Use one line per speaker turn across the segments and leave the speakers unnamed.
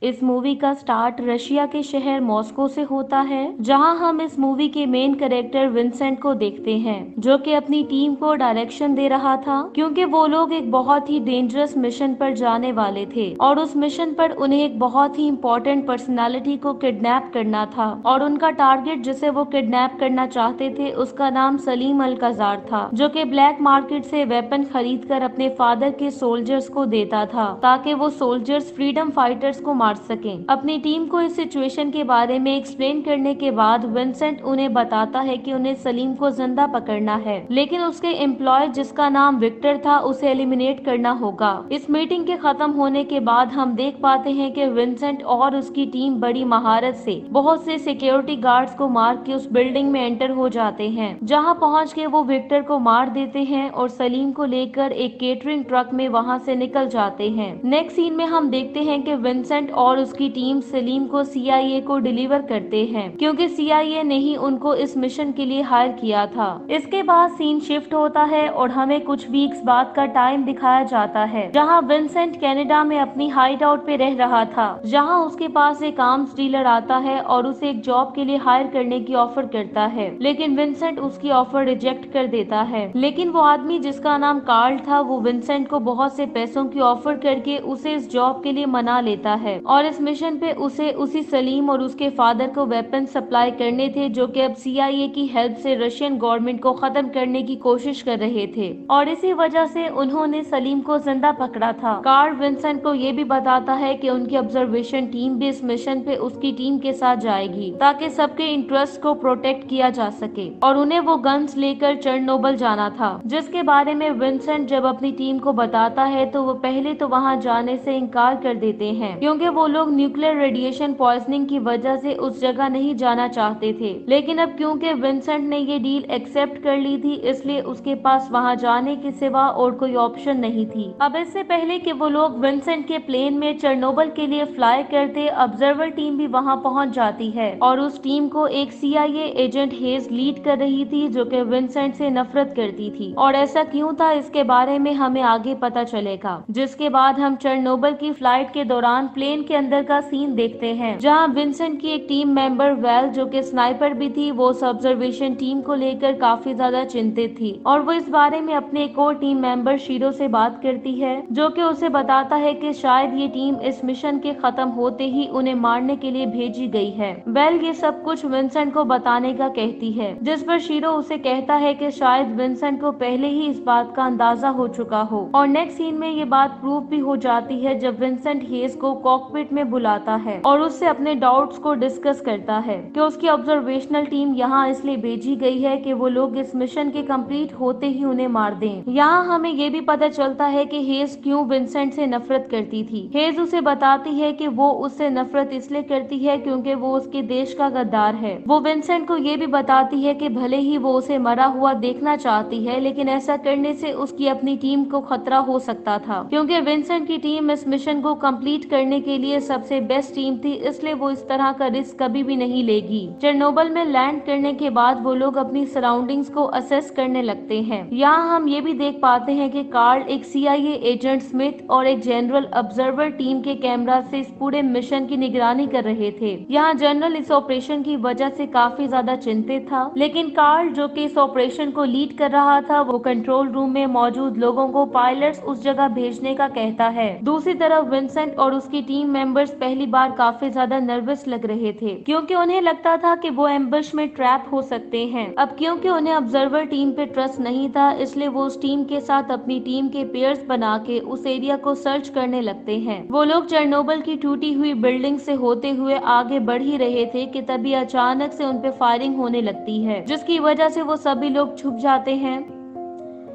इस मूवी का start Russia के शहर मॉस्को से होता है, जहां हम इस मूवी के मेन कैरेक्टर विंसेंट को देखते हैं, जो कि अपनी टीम को डायरेक्शन दे रहा था, क्योंकि वो लोग एक बहुत ही डेंजरस मिशन पर जाने वाले थे और उस मिशन पर उन्हें एक बहुत ही इम्पोर्टेंट पर्सनालिटी को किडनैप करना था और उनका टारगेट जिसे वो किडनैप करना चाहते थे उसका नाम सलीम अल-कजार था, जो कि ब्लैक मार्केट से वेपन खरीद कर अपने फादर के सोल्जर्स को देता था ताकि वो सोल्जर्स फ्रीडम फाइटर्स को मार सकें। अपनी टीम को इस सिचुएशन के बारे में एक्सप्लेन करने के बाद विंसेंट उन्हें बताता है कि उन्हें सलीम को जिंदा पकड़ना है, लेकिन उसके एम्प्लॉय जिसका नाम विक्टर था उसे एलिमिनेट करना होगा। इस मीटिंग के खत्म होने के बाद हम देख पाते हैं कि विंसेंट और उसकी टीम बड़ी महारत से बहुत से सिक्योरिटी गार्ड्स को मार के उस बिल्डिंग में एंटर हो जाते हैं, जहां पहुंच के वो विक्टर को मार देते हैं और सलीम को लेकर एक केटरिंग ट्रक में वहां से निकल जाते हैं। नेक्स्ट सीन में हम देखते हैं कि विंसेंट और उसकी टीम सलीम को CIA को डिलीवर करते हैं, क्योंकि CIA ने ही उनको इस मिशन के लिए हायर किया था। इसके बाद सीन शिफ्ट होता है और हमें कुछ वीक्स बाद का टाइम दिखाया जाता है, जहां विंसेंट कनाडा में अपनी हाइड आउट पे रह रहा था, जहां उसके पास एक आर्म्स डीलर आता है और उसे एक जॉब के लिए हायर करने की ऑफर करता है, लेकिन विंसेंट उसकी ऑफर रिजेक्ट कर देता है। लेकिन वो आदमी जिसका नाम कार्ल था वो विंसेंट को बहुत से पैसों की ऑफर करके उसे इस जॉब के लिए मना लेता है और इस मिशन पे उसे उसी सलीम और उसके फादर को वेपन सप्लाई करने थे, जो कि अब CIA की हेल्प से रशियन गवर्नमेंट को खत्म करने की कोशिश कर रहे थे और इसी वजह से उन्होंने सलीम को जिंदा पकड़ा था। कार्ल विंसेंट को ये भी बताता है कि उनकी ऑब्जर्वेशन टीम भी इस मिशन पे उसकी टीम के साथ जाएगी ताकि सबके इंटरेस्ट को प्रोटेक्ट किया जा सके और उन्हें वो गन्स लेकर चेरनोबिल जाना था, जिसके बारे में विंसेंट जब अपनी टीम को बताता है तो वो पहले तो वहां जाने से इनकार कर देते हैं, क्योंकि वो लोग न्यूक्लियर रेडिएशन पॉइजनिंग की वजह से उस जगह नहीं जाना चाहते थे। लेकिन अब क्योंकि विंसेंट ने ये डील एक्सेप्ट कर ली थी, इसलिए उसके पास वहां जाने के सिवा और कोई ऑप्शन नहीं थी। अब इससे पहले कि वो लोग विंसेंट के प्लेन में चेरनोबिल के लिए फ्लाई करते, ऑब्जर्वर टीम भी वहां पहुंच जाती है और उस टीम को एक CIA एजेंट हेज लीड कर रही थी, जो कि विंसेंट से नफरत करती थी और ऐसा क्यों था इसके बारे में हमें आगे पता चलेगा। जिसके बाद हम चेरनोबिल की फ्लाइट के दौरान प्लेन के अंदर का सीन देखते हैं, जहां विंसेंट की एक टीम मेंबर वेल, जो कि स्नाइपर भी थी, वो उस ऑब्जर्वेशन टीम को लेकर काफी ज्यादा चिंतित थी और वो इस बारे में अपने एक और टीम मेंबर शीरो से बात करती है, जो कि उसे बताता है कि शायद ये टीम इस मिशन के खत्म होते ही उन्हें मारने के लिए भेजी गई है। वेल ये सब कुछ विंसेंट को बताने का कहती है, जिस पर शीरो उसे कहता है कि शायद विंसेंट को पहले ही इस बात का अंदाजा हो चुका हो और नेक्स्ट सीन में ये बात प्रूव भी हो जाती है जब विंसेंट हेज को कॉकपिट में बुलाता है और उससे अपने डाउट्स को डिस्कस करता है कि उसकी ऑब्जर्वेशनल टीम यहाँ इसलिए भेजी गई है कि वो लोग इस मिशन के कंप्लीट होते ही उन्हें मार दें। यहाँ हमें ये भी पता चलता है कि हेज क्यों विंसेंट से नफरत करती थी। हेज उसे बताती है कि वो उससे नफरत इसलिए करती है क्योंकि वो उसके देश का गद्दार है। वो विंसेंट को ये भी बताती है कि भले ही वो उसे मरा हुआ देखना चाहती है, लेकिन ऐसा करने से उसकी अपनी टीम को खतरा हो सकता था, क्योंकि विंसेंट की टीम इस मिशन को कंप्लीट करने के लिए सबसे बेस्ट टीम थी, इसलिए वो इस तरह का रिस्क कभी भी नहीं लेगी। चेरनोबिल में लैंड करने के बाद वो लोग अपनी सराउंडिंग्स को असेस करने लगते हैं। यहाँ हम ये भी देख पाते हैं कि कार्ल एक CIA एजेंट स्मिथ और एक जनरल ऑब्जर्वर टीम के कैमरा से इस पूरे मिशन की निगरानी कर रहे थे। यहाँ जनरल इस ऑपरेशन की वजह से काफी ज्यादा चिंतित था, लेकिन कार्ल जो कि इस ऑपरेशन को लीड कर रहा था वो कंट्रोल रूम में मौजूद लोगों को पायलट्स उस जगह भेजने का कहता है। दूसरी तरफ विंसेंट और उसकी टीम मेंबर्स पहली बार काफी ज्यादा नर्वस लग रहे थे, क्योंकि उन्हें लगता था कि वो एम्बुश में ट्रैप हो सकते हैं। अब क्योंकि उन्हें ऑब्जर्वर टीम पे ट्रस्ट नहीं था, इसलिए वो उस टीम के साथ अपनी टीम के पेयर्स बना के उस एरिया को सर्च करने लगते हैं। वो लोग चेरनोबिल की टूटी हुई बिल्डिंग से होते हुए आगे बढ़ ही रहे थे कि तभी अचानक से उन पे फायरिंग होने लगती है, जिसकी वजह से वो सभी लोग छुप जाते हैं,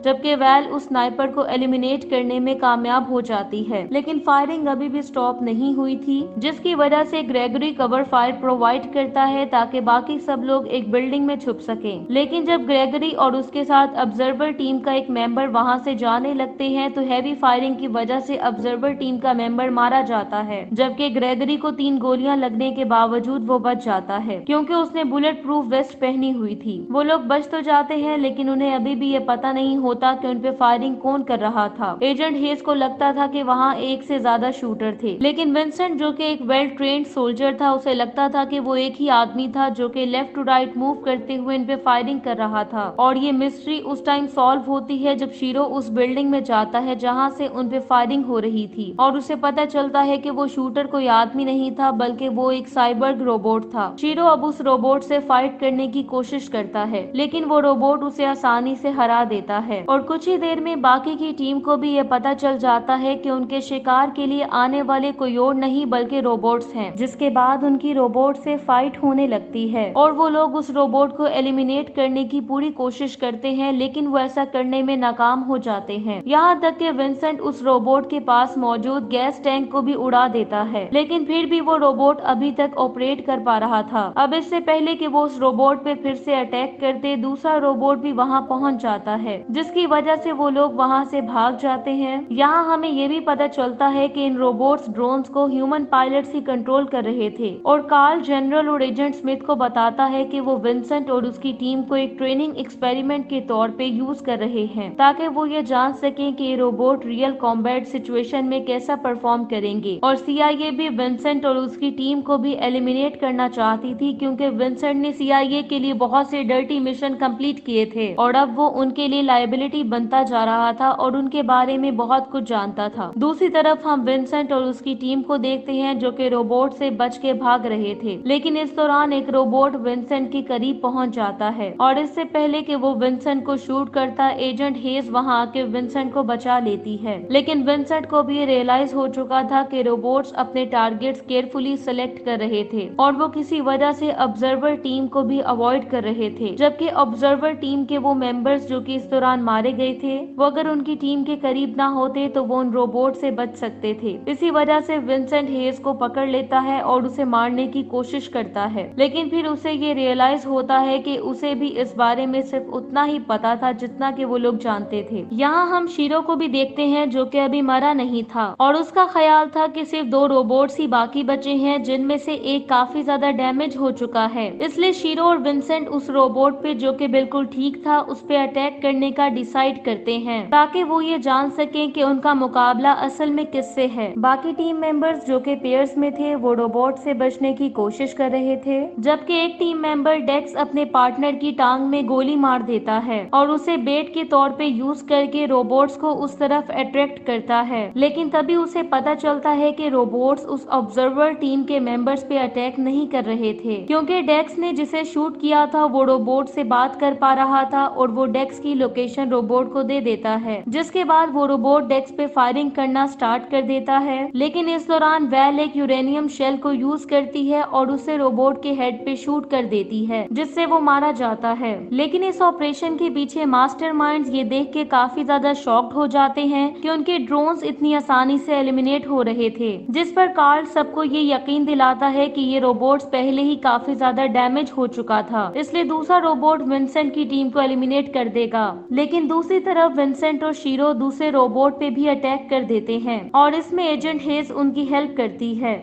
जबकि वैल उस स्नाइपर को एलिमिनेट करने में कामयाब हो जाती है। लेकिन फायरिंग अभी भी स्टॉप नहीं हुई थी, जिसकी वजह से ग्रेगरी कवर फायर प्रोवाइड करता है ताकि बाकी सब लोग एक बिल्डिंग में छुप सकें। लेकिन जब ग्रेगरी और उसके साथ ऑब्जर्वर टीम का एक मेंबर वहां से जाने लगते हैं तो हैवी फायरिंग की वजह से ऑब्जर्वर टीम का मेंबर मारा जाता है, जबकि ग्रेगरी को 3 गोलियां लगने के बावजूद वो बच जाता है, क्योंकि उसने बुलेट प्रूफ वेस्ट पहनी हुई थी। वो लोग बच तो जाते हैं, लेकिन उन्हें अभी भी ये पता नहीं होता कि उन पे फायरिंग कौन कर रहा था। एजेंट हेस को लगता था कि वहाँ एक से ज्यादा शूटर थे, लेकिन विंसेंट जो कि एक वेल ट्रेन्ड सोल्जर था, उसे लगता था कि वो एक ही आदमी था जो कि लेफ्ट टू राइट मूव करते हुए इन पे फायरिंग कर रहा था। और ये मिस्ट्री उस टाइम सॉल्व होती है जब शीरो उस बिल्डिंग में जाता है जहाँ से उन पे फायरिंग हो रही थी, और उसे पता चलता है कि वो शूटर कोई आदमी नहीं था बल्कि वो एक साइबर्ग रोबोट था। शीरो अब उस रोबोट से फाइट करने की कोशिश करता है, लेकिन वो रोबोट उसे आसानी से हरा देता है। और कुछ ही देर में बाकी की टीम को भी ये पता चल जाता है कि उनके शिकार के लिए आने वाले कोई और नहीं बल्कि रोबोट्स हैं, जिसके बाद उनकी रोबोट से फाइट होने लगती है और वो लोग उस रोबोट को एलिमिनेट करने की पूरी कोशिश करते हैं, लेकिन वो ऐसा करने में नाकाम हो जाते हैं। यहाँ तक कि विंसेंट उस रोबोट के पास मौजूद गैस टैंक को भी उड़ा देता है, लेकिन फिर भी वो रोबोट अभी तक ऑपरेट कर पा रहा था। अब इससे पहले कि वो उस रोबोट पे फिर से अटैक करते, दूसरा रोबोट भी वहाँ पहुँच जाता है, जिसकी वजह से वो लोग वहाँ से भाग जाते हैं। यहाँ हमें ये भी पता चलता है कि इन रोबोट्स ड्रोन्स को ह्यूमन पायलट्स ही कंट्रोल कर रहे थे, और कार्ल जनरल और एजेंट स्मिथ को बताता है कि वो विंसेंट और उसकी टीम को एक ट्रेनिंग एक्सपेरिमेंट के तौर पे यूज कर रहे हैं, ताकि वो ये जान सकें कि ये रोबोट रियल कॉम्बैट सिचुएशन में कैसा परफॉर्म करेंगे। और सीआईए भी विंसेंट और उसकी टीम को भी एलिमिनेट करना चाहती थी, क्योंकि विंसेंट ने सीआईए के लिए बहुत से डर्टी मिशन कंप्लीट किए थे और अब वो उनके लिए लायबिलिटी बनता जा रहा था और उनके बारे में बहुत कुछ जानता था। दूसरी तरफ हम विंसेंट और उसकी टीम को देखते हैं जो कि रोबोट से बच के भाग रहे थे, लेकिन इस दौरान एक रोबोट विंसेंट के करीब पहुंच जाता है और इससे पहले कि वो विंसेंट को शूट करता, एजेंट हेज वहां आके विंसेंट को बचा लेती है। लेकिन विंसेंट को भी रियलाइज हो चुका था कि रोबोट्स अपने टारगेट्स केयरफुली सेलेक्ट कर रहे थे और वो किसी वजह से ऑब्जर्वर टीम को भी अवॉइड कर रहे थे, जबकि ऑब्जर्वर टीम के वो मेंबर्स जो कि इस दौरान मारे गए थे, वो अगर उनकी टीम के करीब ना होते तो वो उन रोबोट से बच सकते थे। इसी वजह से विंसेंट हेज को पकड़ लेता है और उसे मारने की कोशिश करता है, लेकिन फिर उसे ये रियलाइज होता है कि उसे भी इस बारे में सिर्फ उतना ही पता था जितना कि वो लोग जानते थे। यहाँ हम शीरो को भी देखते हैं जो कि अभी मरा नहीं था और उसका ख्याल था कि सिर्फ 2 रोबोट्स ही बाकी बचे हैं, जिनमें से एक काफी ज्यादा डैमेज हो चुका है। इसलिए शीरो और विंसेंट उस रोबोट पे जो कि बिल्कुल ठीक था उस पे अटैक करने का डिसाइड करते हैं, ताकि वो ये जान सकें कि उनका मुकाबला असल में किससे है। बाकी टीम मेंबर्स जो कि पेयर्स में थे वो रोबोट से बचने की कोशिश कर रहे थे, जबकि एक टीम मेंबर डेक्स अपने पार्टनर की टांग में गोली मार देता है और उसे बेट के तौर पे यूज करके रोबोट्स को उस तरफ अट्रैक्ट करता है। लेकिन तभी उसे पता चलता है कि रोबोट्स उस ऑब्जर्वर टीम के मेंबर्स पे अटैक नहीं कर रहे थे, क्योंकि डेक्स ने जिसे शूट किया था वो रोबोट से बात कर पा रहा था और वो डेक्स की लोकेशन रोबोट को दे देता है, जिसके बाद वो रोबोट डेक्स पे फायरिंग करना स्टार्ट कर देता है। लेकिन इस दौरान वैल एक यूरेनियम शेल को यूज करती है और उसे रोबोट के हेड पे शूट कर देती है, जिससे वो मारा जाता है। लेकिन इस ऑपरेशन के पीछे मास्टरमाइंड्स ये देख के काफी ज्यादा शॉक्ड हो जाते हैं कि उनके ड्रोन्स इतनी आसानी से एलिमिनेट हो रहे थे, जिस पर कार्ल सबको ये यकीन दिलाता है कि ये रोबोट्स पहले ही काफी ज्यादा डैमेज हो चुका था, इसलिए दूसरा रोबोट विंसेंट की टीम को एलिमिनेट कर देगा। लेकिन दूसरी तरफ विंसेंट और शीरो दूसरे रोबोट पे भी अटैक कर देते हैं और इसमें एजेंट हेज उनकी हेल्प करती है,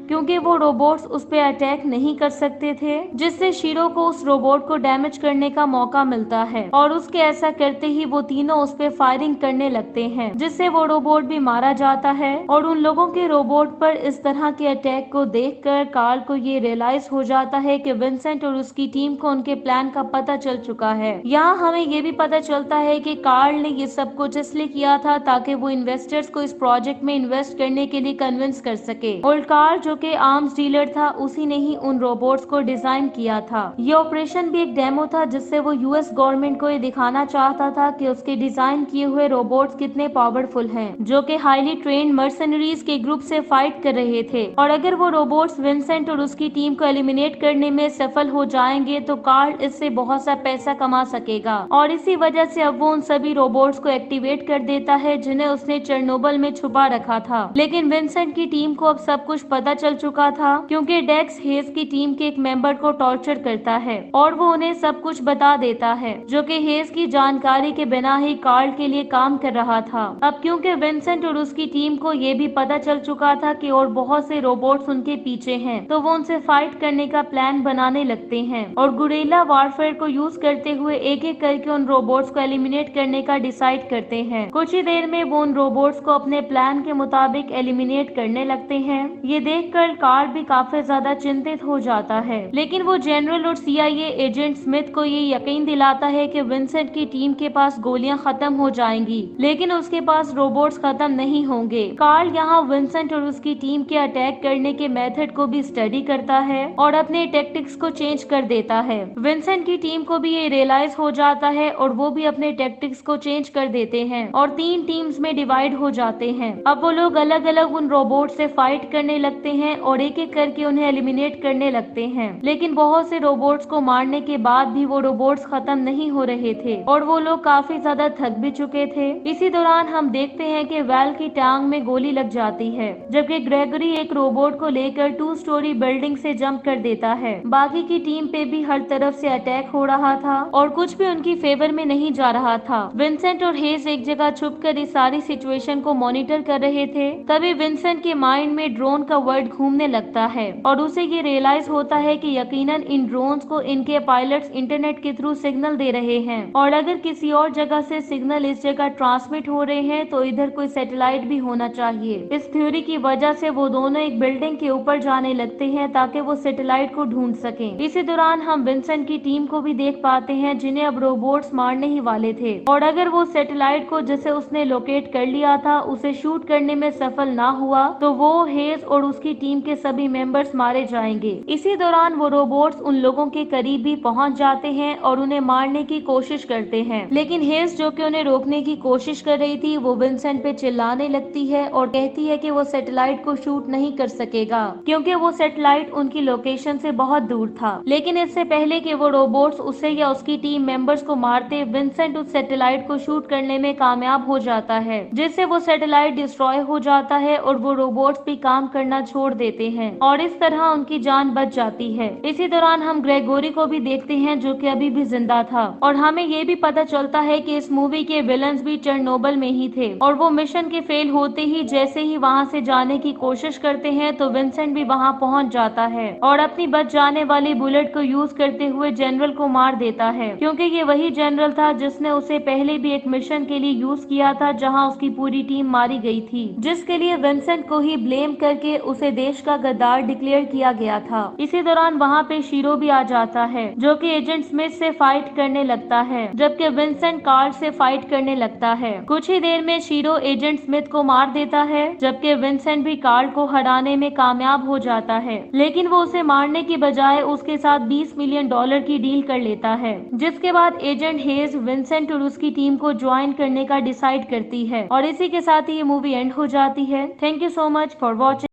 क्योंकि वो रोबोट्स उस पे अटैक नहीं कर सकते थे, जिससे शीरो को उस रोबोट को डैमेज करने का मौका मिलता है और उसके ऐसा करते ही वो तीनों उस पे फायरिंग करने लगते हैं, जिससे वो रोबोट भी मारा जाता है। और उन लोगों के रोबोट पर इस तरह के अटैक को देखकर कार्ल को ये रियलाइज हो जाता है कि विंसेंट और उसकी टीम को उनके प्लान का पता चल चुका है। यहाँ हमें ये भी पता चलता है कि कार्ल ने ये सब कुछ इसलिए किया था ताकि वो इन्वेस्टर्स को इस प्रोजेक्ट में इन्वेस्ट करने के लिए कन्विंस कर सके, और कार्ल जो के आर्म्स डीलर था उसी ने ही उन रोबोट्स को डिजाइन किया था। ये ऑपरेशन भी एक डेमो था जिससे वो यूएस गवर्नमेंट को ये दिखाना चाहता था कि उसके डिजाइन किए हुए रोबोट्स कितने पावरफुल हैं, जो कि हाईली ट्रेन्ड मर्सनरीज के ग्रुप से फाइट कर रहे थे। और अगर वो रोबोट्स विंसेंट और उसकी टीम को एलिमिनेट करने में सफल हो जाएंगे तो कार्ल इससे बहुत सा पैसा कमा सकेगा, और इसी वजह से अब वो उन सभी रोबोट्स को एक्टिवेट कर देता है जिन्हें उसने चेरनोबिल में छुपा रखा था। लेकिन विंसेंट की टीम को अब सब कुछ पता चल चुका था, क्योंकि डेक्स हेज की टीम के एक मेंबर को टॉर्चर करता है और वो उन्हें सब कुछ बता देता है, जो कि हेज की जानकारी के बिना ही कार्ल के लिए काम कर रहा था। अब क्योंकि विंसेंट और उसकी टीम को ये भी पता चल चुका था कि और बहुत से रोबोट्स उनके पीछे हैं, तो वो उनसे फाइट करने का प्लान बनाने लगते हैं और गुरिल्ला वारफेयर को यूज करते हुए एक एक करके उन रोबोट्स को एलिमिनेट करने का डिसाइड करते हैं। कुछ ही देर में वो उन रोबोट्स को अपने प्लान के मुताबिक एलिमिनेट करने लगते हैं। ये देखकर कार्ल भी काफी ज्यादा चिंतित हो जाता है, लेकिन वो जनरल और CIA एजेंट स्मिथ को ये यकीन दिलाता है कि विंसेंट की टीम के पास गोलियां खत्म हो जाएंगी, लेकिन उसके पास रोबोट्स खत्म नहीं होंगे। कार्ल यहाँ विंसेंट और उसकी टीम के अटैक करने के मेथड को भी स्टडी करता है और अपने टैक्टिक्स को चेंज कर देता है। विंसेंट की टीम को भी ये रियलाइज हो जाता है और वो भी अपने टैक्टिक्स को चेंज कर देते हैं और 3 टीम्स में डिवाइड हो जाते हैं। अब वो लोग अलग अलग उन रोबोट से फाइट करने लगते हैं और एक एक करके उन्हें एलिमिनेट करने लगते हैं, लेकिन बहुत से रोबोट्स को मारने के बाद भी वो रोबोट्स खत्म नहीं हो रहे थे और वो लोग काफी ज्यादा थक भी चुके थे। इसी दौरान हम देखते हैं कि वैल की टांग में गोली लग जाती है, जबकि ग्रेगरी एक रोबोट को लेकर 2 स्टोरी बिल्डिंग से जंप कर देता है। बाकी की टीम पे भी हर तरफ से अटैक हो रहा था और कुछ भी उनकी फेवर में नहीं जा रहा था। विंसेंट और हेज एक जगह छुपकर इस सारी सिचुएशन को मॉनिटर कर रहे थे। तभी विंसेंट के माइंड में ड्रोन का वर्ड घूमने लगता है और उसे ये रियलाइज होता है कि यकीनन इन ड्रोन्स को इनके पायलट्स इंटरनेट के थ्रू सिग्नल दे रहे हैं और अगर किसी और जगह से सिग्नल इस जगह ट्रांसमिट हो रहे हैं तो इधर कोई सैटेलाइट भी होना चाहिए। इस थ्योरी की वजह से वो दोनों एक बिल्डिंग के ऊपर जाने लगते हैं ताकि वो सैटेलाइट को ढूंढ सकें। इसी दौरान हम विंसेंट की टीम को भी देख पाते हैं जिन्हें अब रोबोट्स मारने ही वाले थे और अगर वो सैटेलाइट को जिसे उसने लोकेट कर लिया था उसे शूट करने में सफल ना हुआ तो वो हेज और उसकी टीम के सभी मेंबर्स मारे जाएंगे। इसी दौरान वो रोबोट्स उन लोगों के करीब भी पहुंच जाते हैं और उन्हें मारने की कोशिश करते हैं, लेकिन हेज जो कि उन्हें रोकने की कोशिश कर रही थी वो विंसेंट पे चिल्लाने लगती है और कहती है कि वो सैटेलाइट को शूट नहीं कर सकेगा क्योंकि वो सैटेलाइट उनकी लोकेशन से बहुत दूर था। लेकिन इससे पहले कि वो रोबोट्स उसे या उसकी टीम मेंबर्स को मारते, विंसेंट उस सैटेलाइट को शूट करने में कामयाब हो जाता है, जिससे वो सैटेलाइट डिस्ट्रॉय हो जाता है और वो रोबोट्स भी काम करना छोड़ देते हैं और इस तरह उनकी जान बच जाती है। इसी दौरान हम ग्रेगोरी को भी देखते हैं जो कि अभी भी जिंदा था और हमें ये भी पता चलता है कि इस मूवी के विलन्स भी चेरनोबिल में ही थे और वो मिशन के फेल होते ही जैसे ही वहाँ से जाने की कोशिश करते हैं तो विंसेंट भी वहाँ पहुँच जाता है और अपनी बच जाने वाली बुलेट को यूज करते हुए जनरल को मार देता है, क्योंकि ये वही जनरल था जिसने उसे पहले भी एक मिशन के लिए यूज किया था जहाँ उसकी पूरी टीम मारी गई थी, जिसके लिए विंसेंट को ही ब्लेम करके उसे देश का गद्दार डिक्लेयर किया गया था। इसी दौरान वहाँ पे शीरो भी आ जाता है जो कि एजेंट स्मिथ से फाइट करने लगता है, जबकि विंसेंट कार्ल से फाइट करने लगता है। कुछ ही देर में शीरो एजेंट स्मिथ को मार देता है, जबकि विंसेंट भी कार्ल को हराने में कामयाब हो जाता है, लेकिन वो उसे मारने की बजाय उसके साथ $20 मिलियन की डील कर लेता है, जिसके बाद एजेंट हेज विंसेंट और उसकी टीम को ज्वाइन करने का डिसाइड करती है और इसी के साथ ही ये मूवी एंड हो जाती है। Thank you so much for watching.